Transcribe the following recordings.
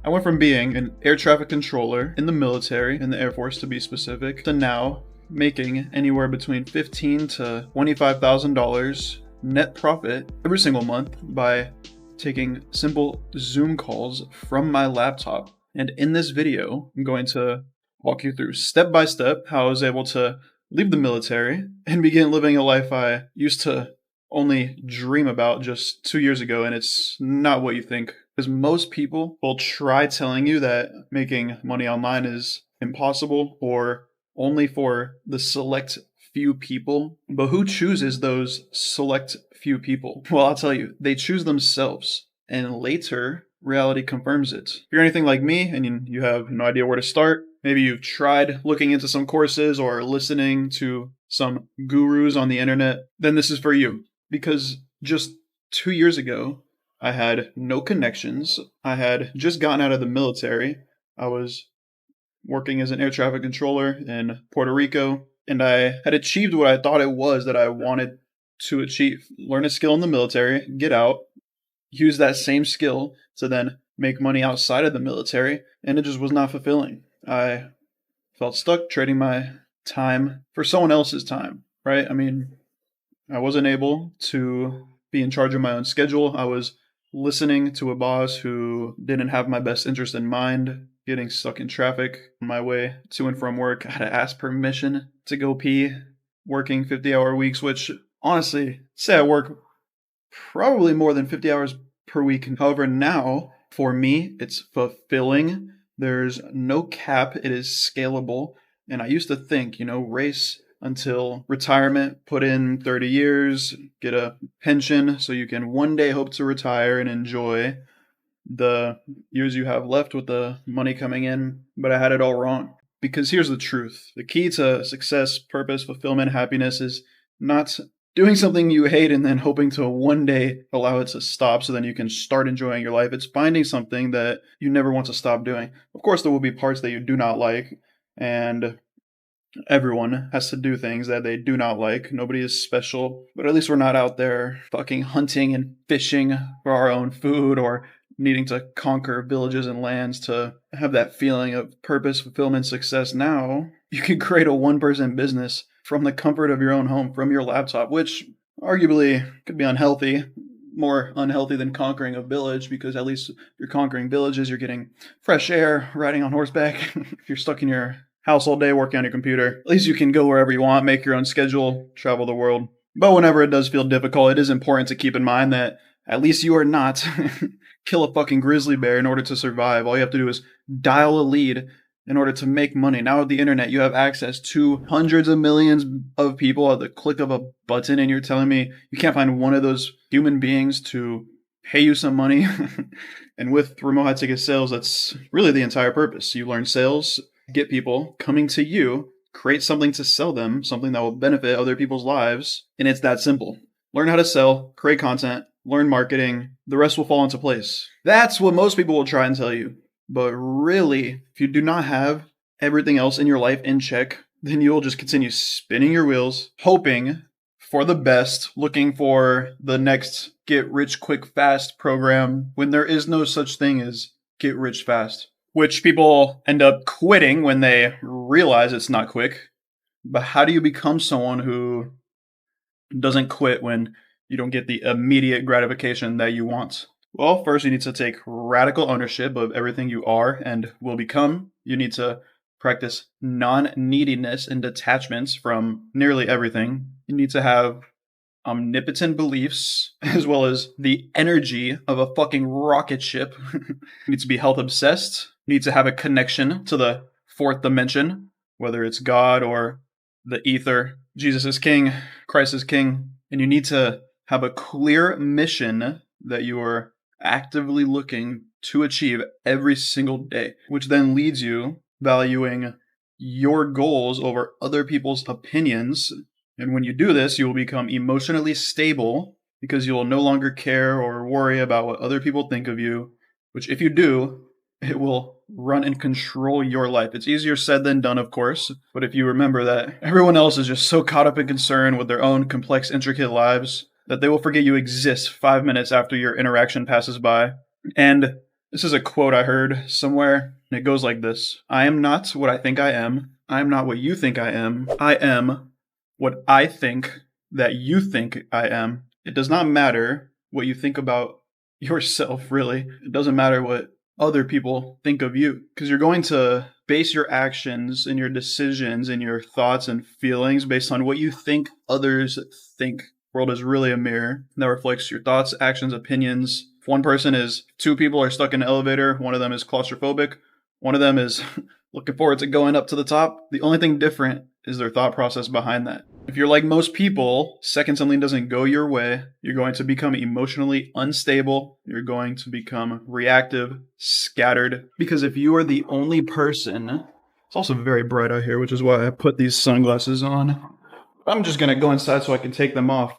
I went from being an air traffic controller in the military, in the Air Force to be specific, to now making anywhere between $15,000 to $25,000 net profit every single month by taking simple Zoom calls from my laptop. And in this video, I'm going to walk you through step by step how I was able to leave the military and begin living a life I used to only dream about just 2 years ago, and it's not what you think. Because most people will try telling you that making money online is impossible or only for the select few people. But who chooses those select few people? Well, I'll tell you, they choose themselves. And later, reality confirms it. If you're anything like me and you have no idea where to start, maybe you've tried looking into some courses or listening to some gurus on the internet, then this is for you. Because just 2 years ago, I had no connections. I had just gotten out of the military. I was working as an air traffic controller in Puerto Rico, and I had achieved what I thought it was that I wanted to achieve. Learn a skill in the military, get out, use that same skill to then make money outside of the military, and it just was not fulfilling. I felt stuck trading my time for someone else's time, right? I mean, I wasn't able to be in charge of my own schedule. I was listening to a boss who didn't have my best interest in mind, getting stuck in traffic on my way to and from work. I had to ask permission to go pee, working 50-hour weeks, which honestly, say I work probably more than 50 hours per week. However, now for me, it's fulfilling. There's no cap. It is scalable. And I used to think, race until retirement, put in 30 years, get a pension so you can one day hope to retire and enjoy the years you have left with the money coming in. But I had it all wrong. Because here's the truth. The key to success, purpose, fulfillment, happiness is not doing something you hate and then hoping to one day allow it to stop so then you can start enjoying your life. It's finding something that you never want to stop doing. Of course, there will be parts that you do not like, and everyone has to do things that they do not like. Nobody is special, but at least we're not out there fucking hunting and fishing for our own food or needing to conquer villages and lands to have that feeling of purpose, fulfillment, success. Now, you can create a one-person business from the comfort of your own home, from your laptop, which arguably could be unhealthy, more unhealthy than conquering a village, because at least if you're conquering villages, you're getting fresh air, riding on horseback. If you're stuck in your house all day working on your computer, at least you can go wherever you want, make your own schedule, travel the world. But whenever it does feel difficult, it is important to keep in mind that at least you are not kill a fucking grizzly bear in order to survive. All you have to do is dial a lead in order to make money. Now with the internet, you have access to hundreds of millions of people at the click of a button, and you're telling me you can't find one of those human beings to pay you some money? And with remote high ticket sales, that's really the entire purpose. You learn sales, get people coming to you, create something to sell them, something that will benefit other people's lives, and it's that simple. Learn how to sell, create content, learn marketing, the rest will fall into place. That's what most people will try and tell you. But really, if you do not have everything else in your life in check, then you'll just continue spinning your wheels, hoping for the best, looking for the next get rich quick fast program when there is no such thing as get rich fast, which people end up quitting when they realize it's not quick. But how do you become someone who doesn't quit when you don't get the immediate gratification that you want? Well, first you need to take radical ownership of everything you are and will become. You need to practice non-neediness and detachments from nearly everything. You need to have omnipotent beliefs as well as the energy of a fucking rocket ship. You need to be health obsessed. You need to have a connection to the fourth dimension, whether it's God or the ether. Jesus is king, Christ is king, and you need to have a clear mission that you are actively looking to achieve every single day, which then leads you valuing your goals over other people's opinions. And when you do this, you will become emotionally stable because you will no longer care or worry about what other people think of you, which if you do, it will run and control your life. It's easier said than done, of course, but if you remember that everyone else is just so caught up in concern with their own complex, intricate lives that they will forget you exist 5 minutes after your interaction passes by. And This is a quote I heard somewhere, and it goes like this. I am not what I think I am. I am not what you think I am. I am what I think that you think I am. It does not matter what you think about yourself, really. It doesn't matter what other people think of you, because you're going to base your actions and your decisions and your thoughts and feelings based on what you think others think. The world is really a mirror that reflects your thoughts, actions, opinions. If two people are stuck in an elevator, one of them is claustrophobic, one of them is looking forward to going up to the top. The only thing different is their thought process behind that. If you're like most people, second something doesn't go your way, you're going to become emotionally unstable. You're going to become reactive, scattered. Because if you are the only person, it's also very bright out here, which is why I put these sunglasses on. I'm just going to go inside so I can take them off.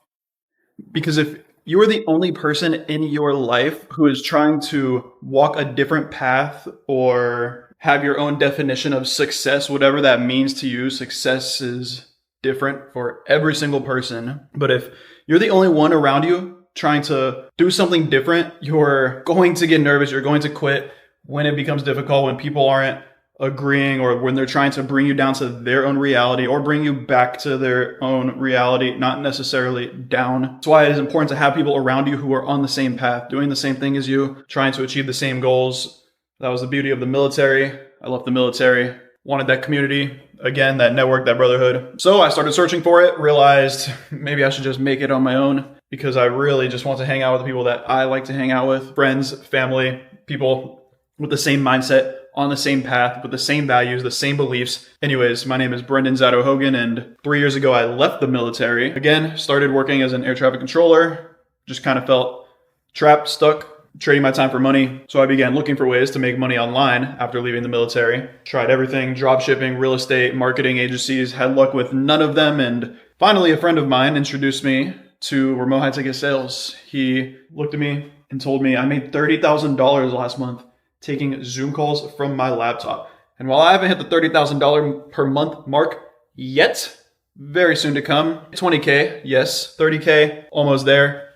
Because if you are the only person in your life who is trying to walk a different path or have your own definition of success, whatever that means to you, success is different for every single person. But if you're the only one around you trying to do something different, you're going to get nervous, you're going to quit when it becomes difficult, when people aren't agreeing, or when they're trying to bring you down to their own reality or bring you back to their own reality, not necessarily down. That's why it is important to have people around you who are on the same path, doing the same thing as you, trying to achieve the same goals. That was the beauty of the military. I left the military, wanted that community, again, that network, that brotherhood. So I started searching for it, realized maybe I should just make it on my own, because I really just want to hang out with the people that I like to hang out with, friends, family, people with the same mindset, on the same path, with the same values, the same beliefs. Anyways, my name is Brenden Zadow-Hogan, and 3 years ago I left the military. Again, started working as an air traffic controller, just kind of felt trapped, stuck, trading my time for money. So I began looking for ways to make money online after leaving the military. Tried everything, drop shipping, real estate, marketing agencies, had luck with none of them, and finally a friend of mine introduced me to remote high ticket sales. He looked at me and told me I made $30,000 last month taking Zoom calls from my laptop. And while I haven't hit the $30,000 per month mark yet, very soon to come, 20K, yes, 30K, almost there.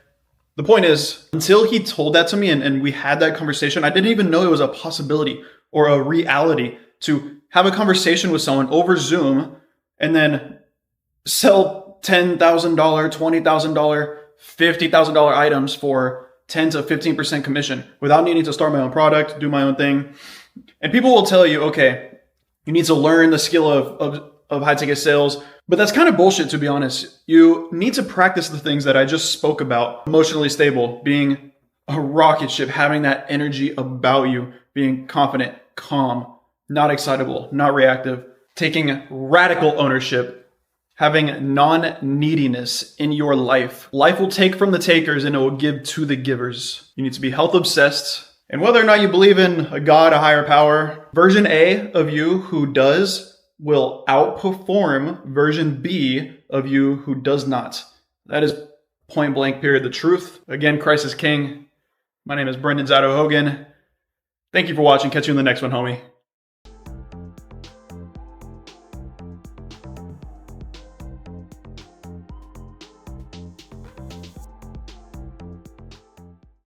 The point is, until he told that to me and we had that conversation, I didn't even know it was a possibility or a reality to have a conversation with someone over Zoom and then sell $10,000, $20,000, $50,000 items for 10 to 15% commission without needing to start my own product, do my own thing. And people will tell you, okay, you need to learn the skill of high ticket sales, but that's kind of bullshit, to be honest. You need to practice the things that I just spoke about. Emotionally stable, being a rocket ship, having that energy about you, being confident, calm, not excitable, not reactive, taking radical ownership, having non-neediness in your life. Life will take from the takers and it will give to the givers. You need to be health obsessed. And whether or not you believe in a God, a higher power, version A of you who does will outperform version B of you who does not. That is point blank period the truth. Again, Christ is King. My name is Brenden Zadow-Hogan. Thank you for watching. Catch you in the next one, homie.